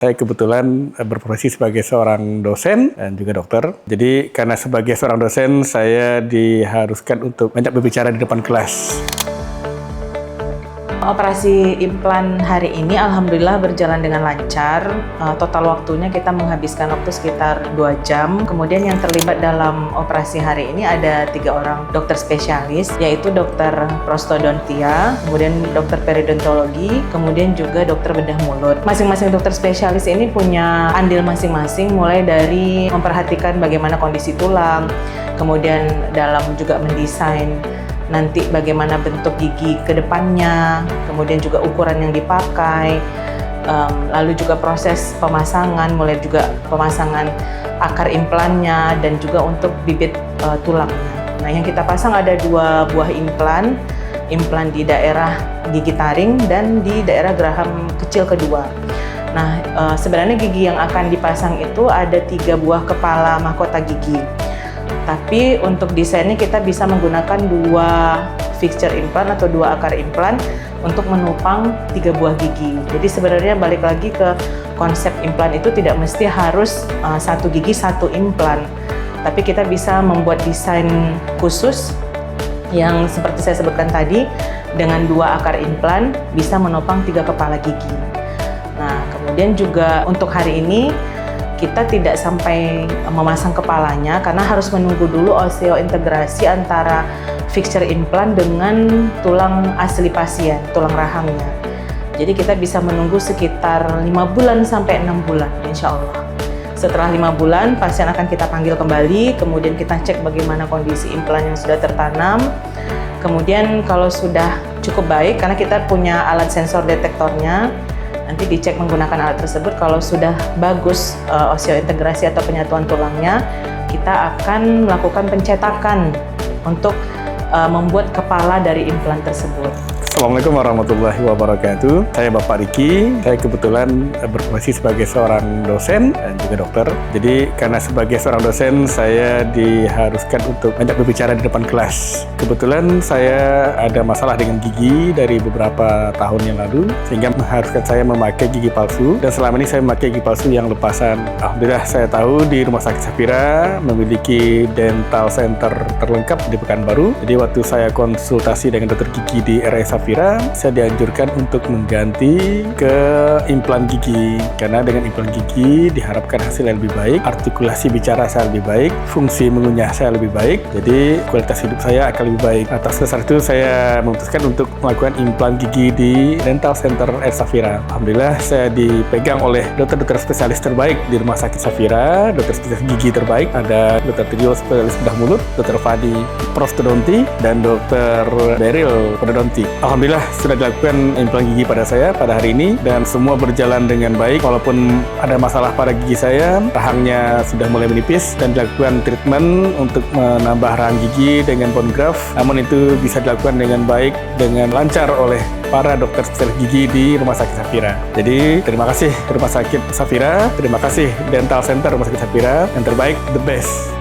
Saya kebetulan berprofesi sebagai seorang dosen dan juga dokter. Jadi karena sebagai seorang dosen, saya diharuskan untuk banyak berbicara di depan kelas. Operasi implan hari ini alhamdulillah berjalan dengan lancar. Total waktunya kita menghabiskan waktu sekitar 2 jam. Kemudian yang terlibat dalam operasi hari ini ada 3 orang dokter spesialis, yaitu dokter prostodontia, kemudian dokter periodontologi, kemudian juga dokter bedah mulut. Masing-masing dokter spesialis ini punya andil masing-masing, mulai dari memperhatikan bagaimana kondisi tulang, kemudian dalam juga mendesain nanti bagaimana bentuk gigi ke depannya, kemudian juga ukuran yang dipakai, lalu juga proses pemasangan, mulai juga pemasangan akar implannya dan juga untuk bibit tulangnya. Nah, yang kita pasang ada 2 buah implan di daerah gigi taring dan di daerah geraham kecil kedua. Nah, sebenarnya gigi yang akan dipasang itu ada 3 buah kepala mahkota gigi. Tapi untuk desainnya kita bisa menggunakan 2 fixture implan atau 2 akar implan untuk menopang 3 buah gigi. Jadi sebenarnya balik lagi ke konsep implan itu tidak mesti harus 1 gigi 1 implan. Tapi kita bisa membuat desain khusus yang seperti saya sebutkan tadi, dengan 2 akar implan bisa menopang 3 kepala gigi. Nah, kemudian juga untuk hari ini kita tidak sampai memasang kepalanya karena harus menunggu dulu oseointegrasi antara fixture implan dengan tulang asli pasien, tulang rahangnya. Jadi kita bisa menunggu sekitar 5 bulan sampai 6 bulan insya Allah. Setelah 5 bulan pasien akan kita panggil kembali, kemudian kita cek bagaimana kondisi implan yang sudah tertanam. Kemudian kalau sudah cukup baik, karena kita punya alat sensor detektornya, nanti dicek menggunakan alat tersebut. Kalau sudah bagus oseointegrasi atau penyatuan tulangnya, kita akan melakukan pencetakan untuk membuat kepala dari implan tersebut. Assalamualaikum warahmatullahi wabarakatuh. Saya Bapak Riki. Saya kebetulan berprofesi sebagai seorang dosen dan juga dokter. Jadi karena sebagai seorang dosen, saya diharuskan untuk banyak berbicara di depan kelas. Kebetulan saya ada masalah dengan gigi dari beberapa tahun yang lalu, sehingga mengharuskan saya memakai gigi palsu. Dan selama ini saya memakai gigi palsu yang lepasan. Alhamdulillah saya tahu di Rumah Sakit Safira memiliki dental center terlengkap di Pekanbaru. Jadi waktu saya konsultasi dengan dokter gigi di RS Safira, saya dianjurkan untuk mengganti ke implan gigi karena dengan implan gigi diharapkan hasil yang lebih baik, artikulasi bicara saya lebih baik, fungsi mengunyah saya lebih baik, jadi kualitas hidup saya akan lebih baik. Atas dasar itu saya memutuskan untuk melakukan implan gigi di Dental Center RS Safira. Alhamdulillah saya dipegang oleh dokter-dokter spesialis terbaik di Rumah Sakit Safira, dokter spesialis gigi terbaik, ada dokter Trio spesialis bedah mulut, dokter Fadi prostodonti, dan dokter Beryl pododonti. Alhamdulillah sudah dilakukan implan gigi pada saya pada hari ini dan semua berjalan dengan baik. Walaupun ada masalah pada gigi saya, rahangnya sudah mulai menipis dan dilakukan treatment untuk menambah rahang gigi dengan bone graft. Namun itu bisa dilakukan dengan baik, dengan lancar oleh para dokter spesialis gigi di Rumah Sakit Safira. Jadi terima kasih Rumah Sakit Safira, terima kasih Dental Center Rumah Sakit Safira, yang terbaik, the best.